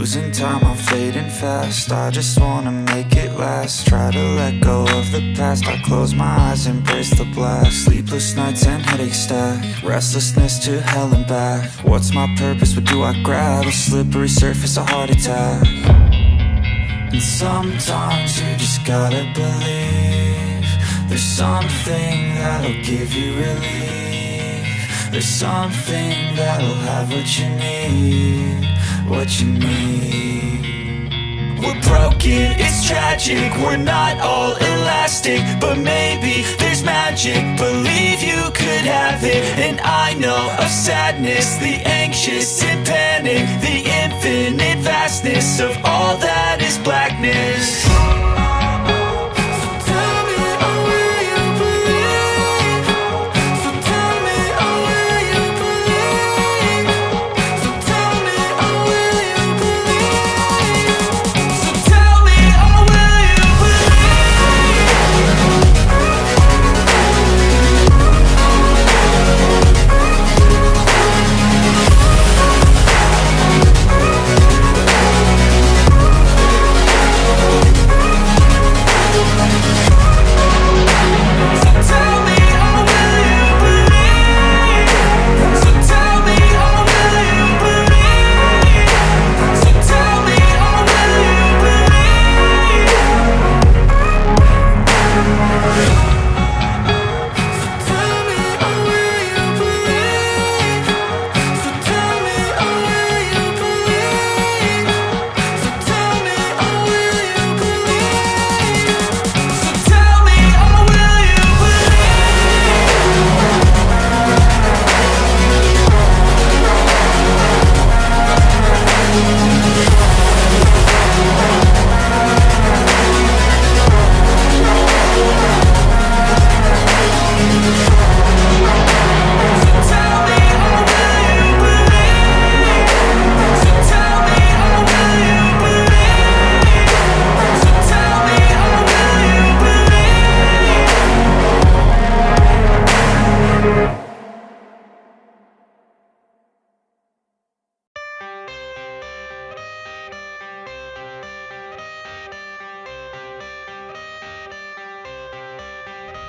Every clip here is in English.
Losing time, I'm fading fast. I just wanna make it last. Try to let go of the past. I close my eyes, embrace the blast. Sleepless nights and headache stack. Restlessness to hell and back. What's my purpose, what do I grab? A slippery surface, a heart attack. And sometimes you just gotta believe there's something that'll give you relief. There's something that'll have what you need, what you need. We're broken, it's tragic, we're not all elastic, but maybe there's magic. Believe you could have it, and I know of sadness, the anxious and panic, the infinite vastness of all that is blackness.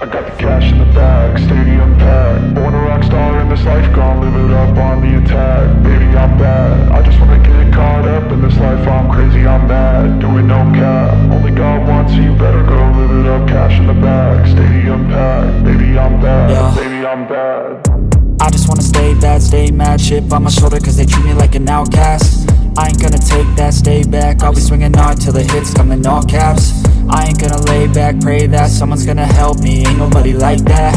I got the cash in the bag, stadium packed. Born a rock star in this life, gon' live it up on the attack. Baby, I'm bad, I just wanna get caught up in this life. I'm crazy, I'm mad, doing no cap. Only God wants you, better go live it up. Cash in the bag, stadium packed. Baby, I'm bad, baby, I'm bad. I just wanna stay bad, stay mad. Chip on my shoulder cause they treat me like an outcast. I ain't gonna take that, stay back. I'll be swinging hard till the hits come in all caps. I ain't gonna lay back, pray that someone's gonna help me. Ain't nobody like that.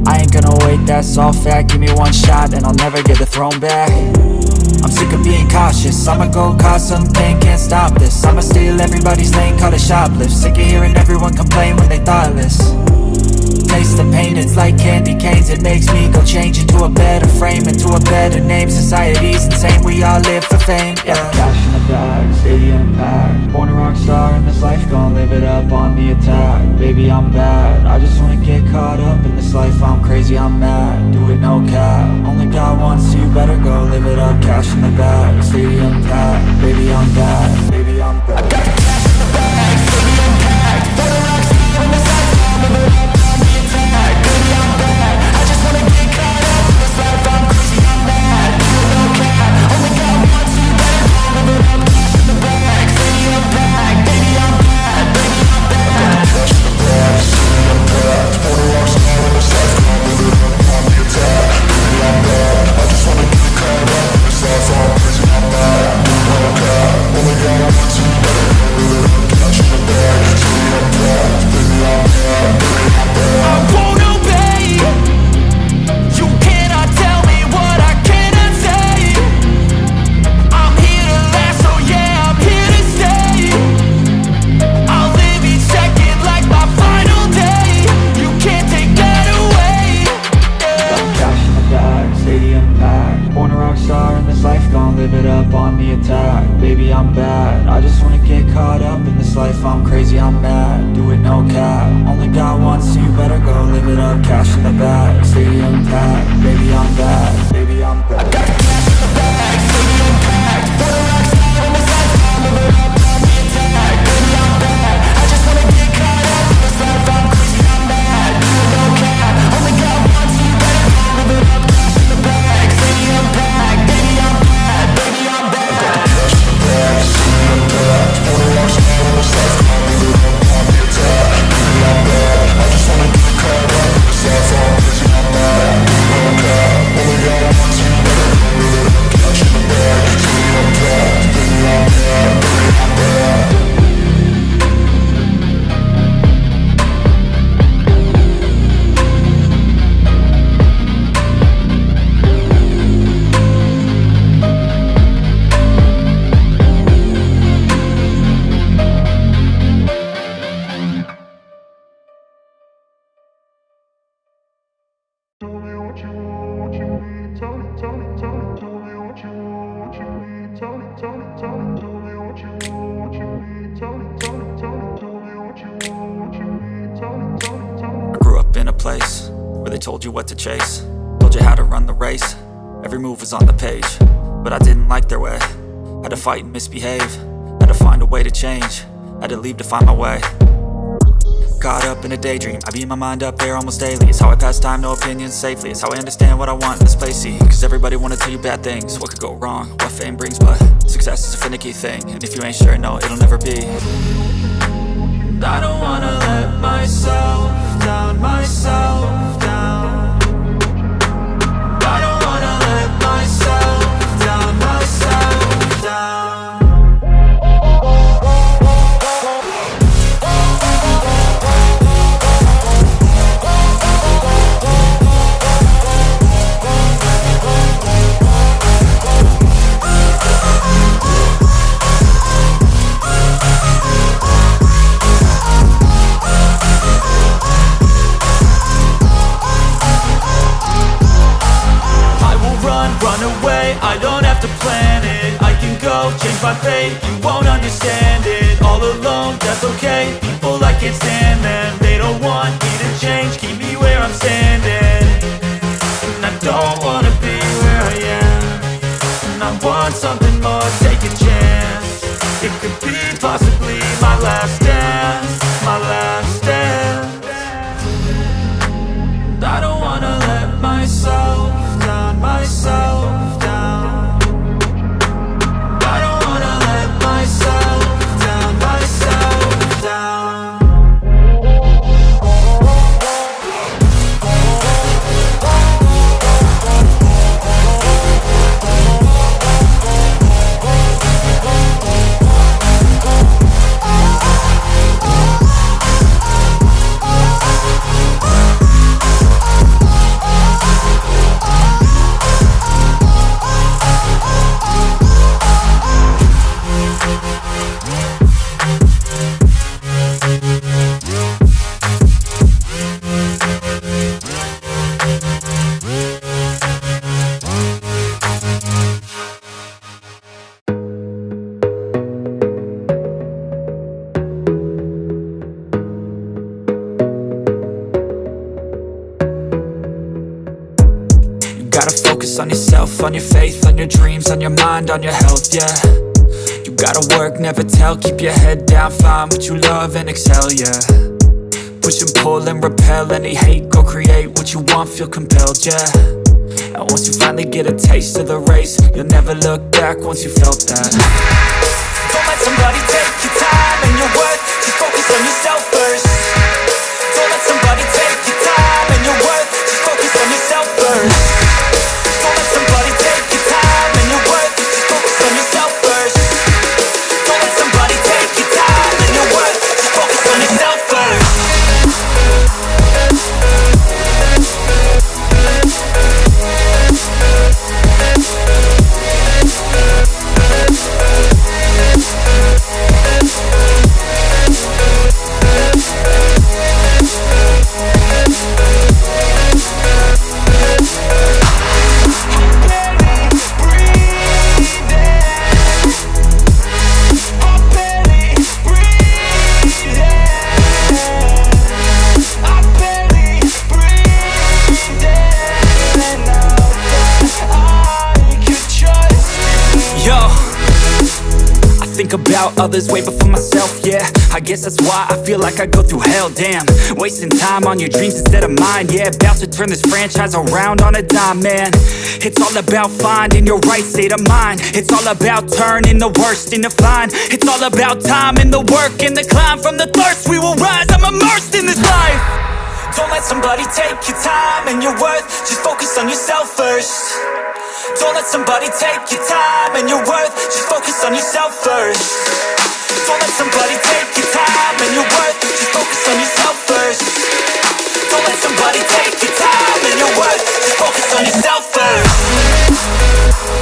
I ain't gonna wait, that's all fact. Give me one shot and I'll never get the throne back. I'm sick of being cautious, I'ma go cause something, can't stop this. I'ma steal everybody's lane, call it shoplift. Sick of hearing everyone complain when they thoughtless. Taste the pain, it's like candy canes. It makes me go change into a better frame, into a better name. Society's insane, we all live for fame, yeah. Cash in the bag, stadium packed. Born a rock star in this life, gon' live it up on the attack. Baby, I'm bad, I just wanna get caught up in this life. I'm crazy, I'm mad, do it no cap. Only God wants you, better go live it up. Cash in the bag, stadium packed. Baby, I'm bad, baby, I'm bad. I got the cash in the bag, stadium packed. Born a rock star in this life, gon' live it up. Baby, I'm bad, I just wanna get caught up in this life. I'm crazy, I'm mad, do it no cap. Only God wants you, better go live it up. Cash in the bag, stadium packed. Baby, I'm bad, baby, I'm bad. Cash in the bag, stadium packed. Born a rock star in this life, gon' live it up on the attack. Baby, I'm bad, I just wanna get caught up in this life. I'm crazy, I'm mad, do it no cap. Only God wants you, better go live it up. Cash in the bag, stadium packed. Baby, I'm bad, baby, I'm bad. I won't obey. You cannot tell me what I cannot say. I'm here to last, so yeah, I'm here to stay. I'll live each second like my final day. You can't take that away, yeah. Cash in the bag, stadium packed. Born a rock star in this life, gon' live it up on the attack. Baby, I'm bad, I just wanna get caught up in this life. I'm crazy, I'm mad, do it no cap. Only God wants you, better go live it up. Cash in the bag, stadium packed. Baby, I'm bad, baby, I'm bad. I got the cash in the bag, stadium packed. Born a rock star in this life. place where they told you what to chase, told you how to run the race. Every move was on the page, but I didn't like their way. Had to fight and misbehave, had to find a way to change, had to leave to find my way. Caught up in a daydream, I beat my mind up there almost daily. It's how I pass time, no opinions safely. It's how I understand what I want in this place, see. Cause everybody wanna tell you bad things, what could go wrong, what fame brings. But success is a finicky thing, and if you ain't sure, no, it'll never be. I don't wanna let myself down, myself down. I don't wanna let myself down, myself down. Run away, I don't have to plan it. I can go, change my fate, you won't understand it. All alone, that's okay, people I can't stand them. They don't want me to change, keep me where I'm standing. And I don't wanna be where I am, and I want something more, take a chance. It could be possibly my last dance, my last dance. And I don't wanna let myself down, myself down. I don't wanna let myself down, myself down. Gotta focus on yourself, on your faith, on your dreams, on your mind, on your health, yeah. You gotta work, never tell, keep your head down, find what you love and excel, yeah. Push and pull and repel any hate, go create what you want, feel compelled, yeah. And once you finally get a taste of the race, you'll never look back once you felt that. Don't let somebody take your time and your worth, just focus on yourself first. Don't let somebody take your time and your worth, just focus on yourself first. Don't let somebody take your time and your worth, just focus on yourself first. Don't let somebody take your time and your worth, just focus on yourself first. Think about others way before myself, yeah. I guess that's why I feel like I go through hell, damn. Wasting time on your dreams instead of mine, yeah. About to turn this franchise around on a dime, man. It's all about finding your right state of mind. It's all about turning the worst into fine. It's all about time and the work and the climb. From the thirst we will rise, I'm immersed in this life. Don't let somebody take your time and your worth, just focus on yourself first. Don't let somebody take your time and your worth, just focus on yourself first. Don't let somebody take your time and your worth, just focus on yourself first. Don't let somebody take your time and your worth, just focus on yourself first.